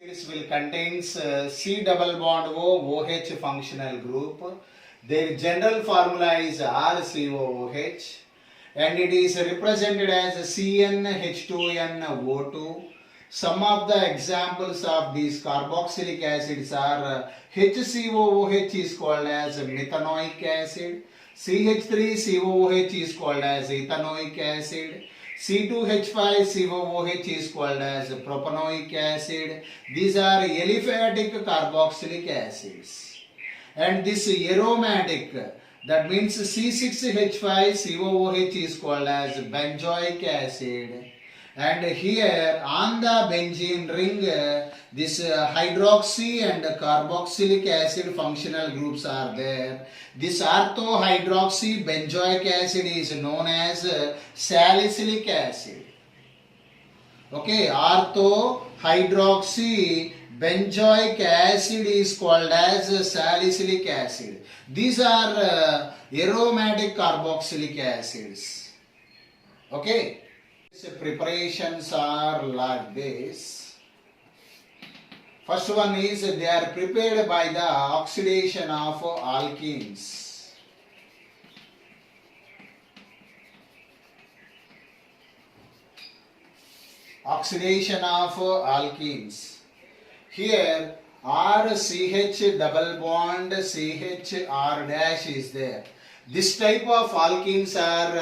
This will contains C double bond O OH functional group. Their general formula is RCOOH and it is represented as CnH2nO2. Some of the examples of these carboxylic acids are HCOOH is called as methanoic acid, CH3COOH is called as ethanoic acid, C2H5COOH is called as propanoic acid. These are aliphatic carboxylic acids. And this aromatic, that means C6H5COOH is called as benzoic acid. And here on the benzene ring, this hydroxy and carboxylic acid functional groups are there. This orthohydroxy benzoic acid is known as salicylic acid. Okay, orthohydroxy benzoic acid is called as salicylic acid. These are aromatic carboxylic acids. Okay. Preparations are like this. First one is they are prepared by the oxidation of alkenes. Oxidation of alkenes. Here RCH double bond CHR dash is there. This type of alkenes are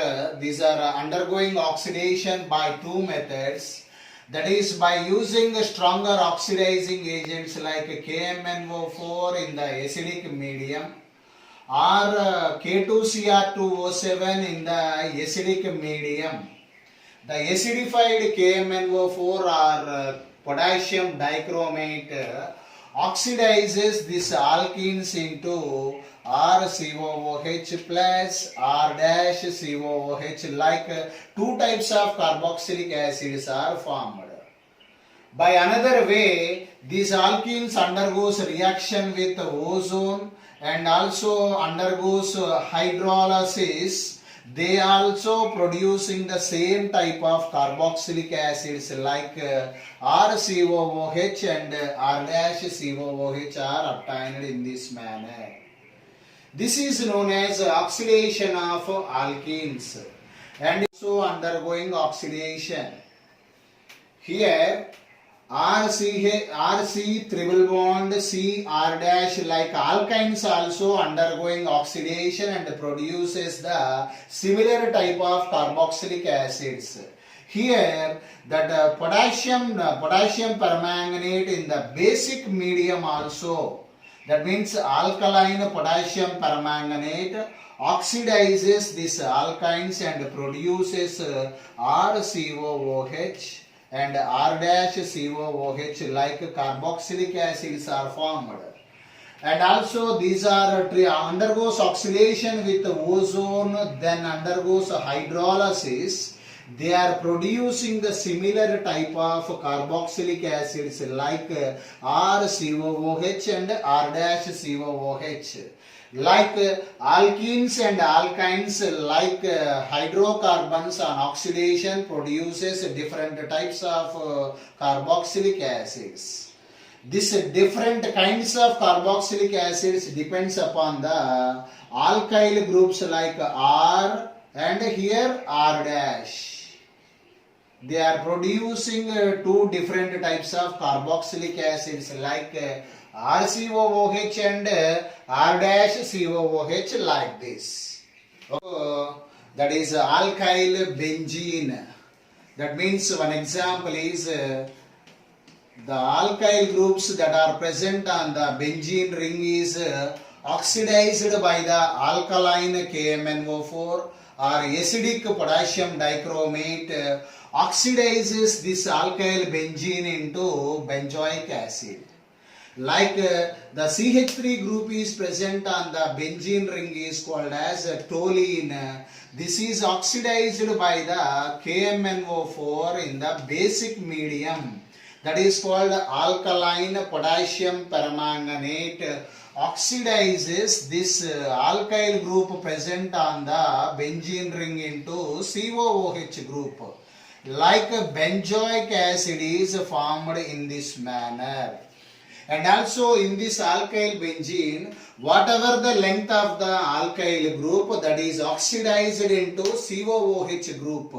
undergoing oxidation by two methods. That is by using stronger oxidizing agents like KMnO4 in the acidic medium or K2Cr2O7 in the acidic medium. The acidified KMnO4 or potassium dichromate oxidizes these alkenes into RCOOH plus R-COOH, like two types of carboxylic acids are formed. By another way, these alkenes undergoes reaction with ozone and also undergoes hydrolysis. They also producing the same type of carboxylic acids like RCOOH and R-COOH are obtained in this manner. This is known as oxidation of alkenes and also undergoing oxidation. Here RC triple bond CR dash, like alkynes also undergoing oxidation and produces the similar type of carboxylic acids. Here that potassium permanganate in the basic medium also, that means alkaline potassium permanganate oxidizes these alkynes and produces RCOOH and R-COOH, like carboxylic acids are formed. And also these are undergoes oxidation with ozone, then undergoes hydrolysis. They are producing the similar type of carboxylic acids like RCOOH and R-COOH. Like alkenes and alkynes, like hydrocarbons on oxidation produces different types of carboxylic acids. This different kinds of carboxylic acids depends upon the alkyl groups like R and here R dash. They are producing two different types of carboxylic acids like RCOOH and R-COOH, like this. That is alkyl benzene. That means one example is the alkyl groups that are present on the benzene ring is oxidized by the alkaline KMnO4 or acidic potassium dichromate oxidizes this alkyl benzene into benzoic acid. Like the CH3 group is present on the benzene ring is called as toluene. This is oxidized by the KMnO4 in the basic medium, that is called alkaline potassium permanganate oxidizes this alkyl group present on the benzene ring into COOH group. like benzoic acid is formed in this manner. And also in this alkyl benzene, whatever the length of the alkyl group, that is oxidized into COOH group.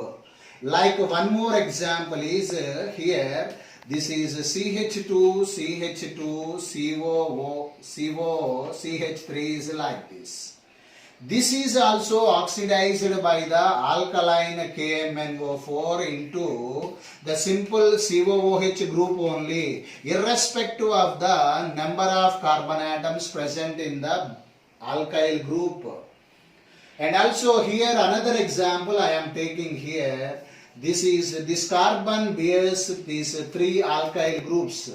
Like one more example is here, this is CH2, CH2, COO, CH3 is like this. This is also oxidized by the alkaline KMnO4 into the simple COOH group only, irrespective of the number of carbon atoms present in the alkyl group. And also here another example I am taking here. This carbon bears these three alkyl groups.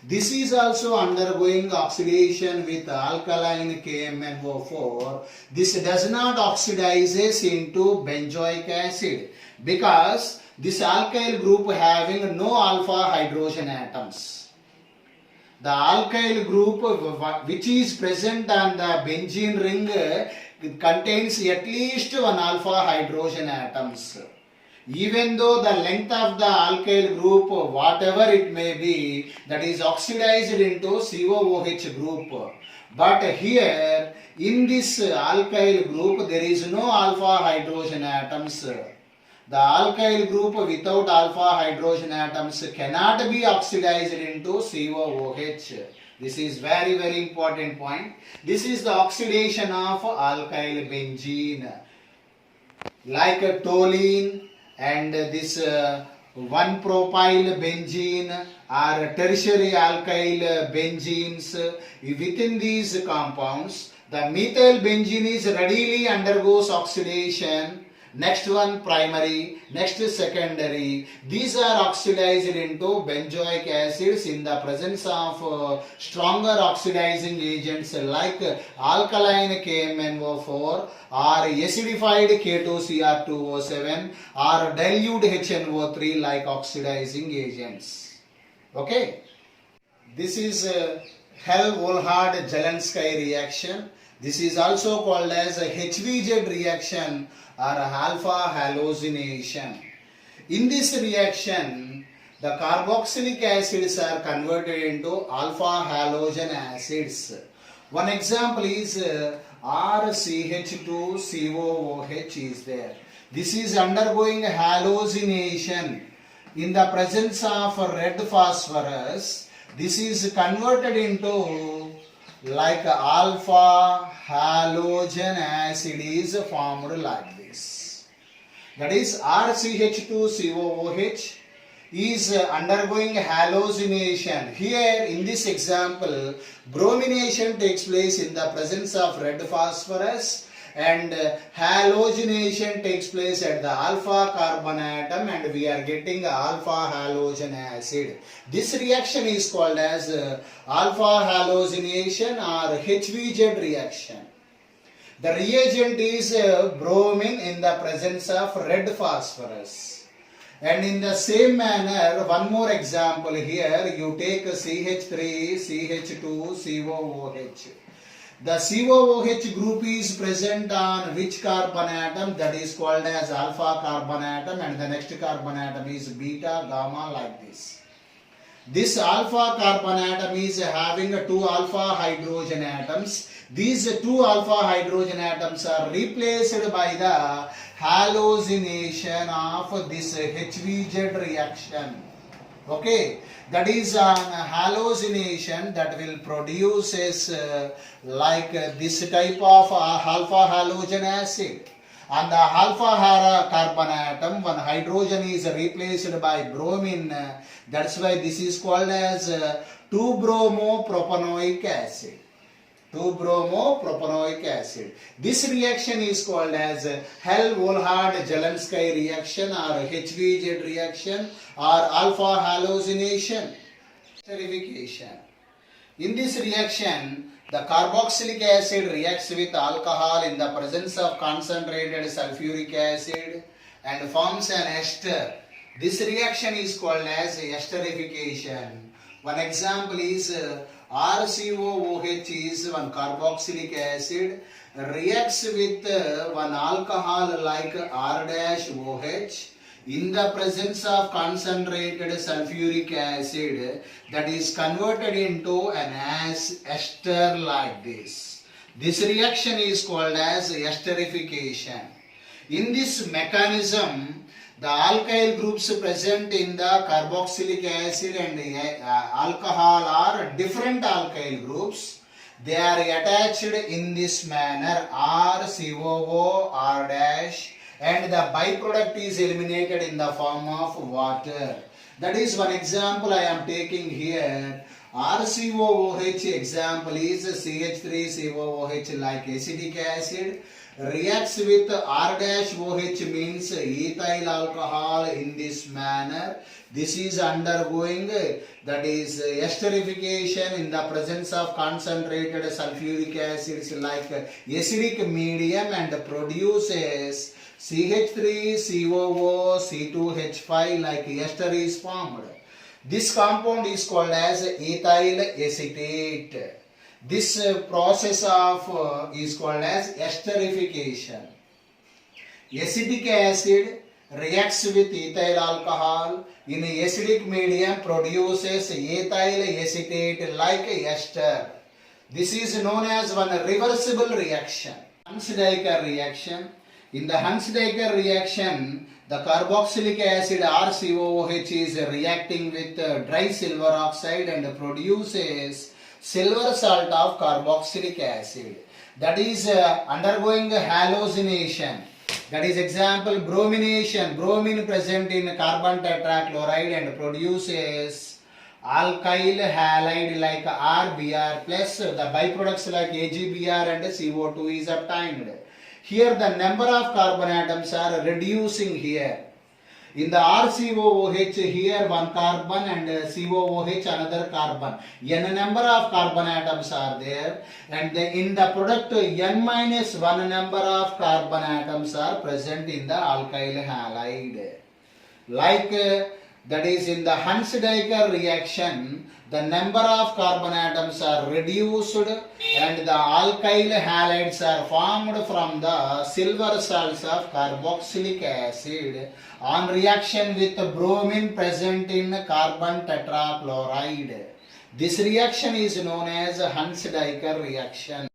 This is also undergoing oxidation with alkaline KMnO4. This does not oxidizes into benzoic acid because this alkyl group having no alpha hydrogen atoms. The alkyl group which is present on the benzene ring contains at least one alpha hydrogen atoms. Even though the length of the alkyl group, whatever it may be, that is oxidized into COOH group. But here, in this alkyl group, there is no alpha hydrogen atoms. The alkyl group without alpha hydrogen atoms cannot be oxidized into COOH. This is very, very important point. This is the oxidation of alkyl benzene. Like toluene, and this 1-propyl benzene or tertiary alkyl benzenes. Within these compounds, the methyl benzene is readily undergoes oxidation. Next one primary, next secondary. These are oxidized into benzoic acids in the presence of stronger oxidizing agents like alkaline KMnO4 or acidified K2Cr2O7 or dilute HNO3 like oxidizing agents. Okay. This is Hell-Volhard-Jelensky reaction. This is also called as a HVZ reaction or alpha halogenation. In this reaction, the carboxylic acids are converted into alpha halogen acids. One example is RCH2COOH is there. This is undergoing halogenation in the presence of red phosphorus. This is converted into like alpha halogen acid is formed like this. That is RCH2COOH is undergoing halogenation. Here in this example, bromination takes place in the presence of red phosphorus and halogenation takes place at the alpha carbon atom and we are getting alpha halogen acid. This reaction is called as alpha halogenation or HVZ reaction. The reagent is bromine in the presence of red phosphorus. And in the same manner, one more example here, you take CH3, CH2, COOH. The COOH group is present on which carbon atom? That is called as alpha carbon atom and the next carbon atom is beta, gamma like this. This alpha carbon atom is having two alpha hydrogen atoms. These two alpha hydrogen atoms are replaced by the halogenation of this HVZ reaction. Okay, that is an halogenation that will produces like this type of alpha halogen acid. On the alpha carbon atom, one hydrogen is replaced by bromine. That's why this is called as 2-bromopropanoic acid. 2-bromopropanoic acid. This reaction is called as Hell-Volhard-Jelensky reaction or HVZ reaction or alpha halogenation. Esterification. In this reaction, the carboxylic acid reacts with alcohol in the presence of concentrated sulfuric acid and forms an ester. This reaction is called as esterification. One example is RCOOH is one carboxylic acid reacts with one alcohol like R-OH. in the presence of concentrated sulfuric acid that is converted into an ester like this. This reaction is called as esterification. In this mechanism, the alkyl groups present in the carboxylic acid and alcohol are different alkyl groups. They are attached in this manner, R, COO, R dash, and the byproduct is eliminated in the form of water. That is one example I am taking here. RCOOH example is CH3COOH like acetic acid reacts with R-OH means ethyl alcohol in this manner. This is undergoing that is esterification in the presence of concentrated sulfuric acids like acidic medium and produces CH3COO C2H5 like ester is formed. This compound is called as ethyl acetate. This process of is called as esterification. Acetic acid reacts with ethyl alcohol in acidic medium produces ethyl acetate like ester. This is known as one reversible reaction. Hunsdiecker reaction. In the Hunsdiecker reaction, the carboxylic acid RCOOH is reacting with dry silver oxide and produces silver salt of carboxylic acid. That is undergoing halogenation. That is example bromination. Bromine present in carbon tetrachloride and produces alkyl halide like RBr plus the byproducts like AgBr and CO2 is obtained. Here the number of carbon atoms are reducing here. In the RCOOH here one carbon and COOH another carbon. N number of carbon atoms are there and in the product N minus 1 number of carbon atoms are present in the alkyl halide. Like that is in the Hunsdiecker reaction, the number of carbon atoms are reduced and the alkyl halides are formed from the silver salts of carboxylic acid on reaction with bromine present in carbon tetrachloride. This reaction is known as Hunsdiecker reaction.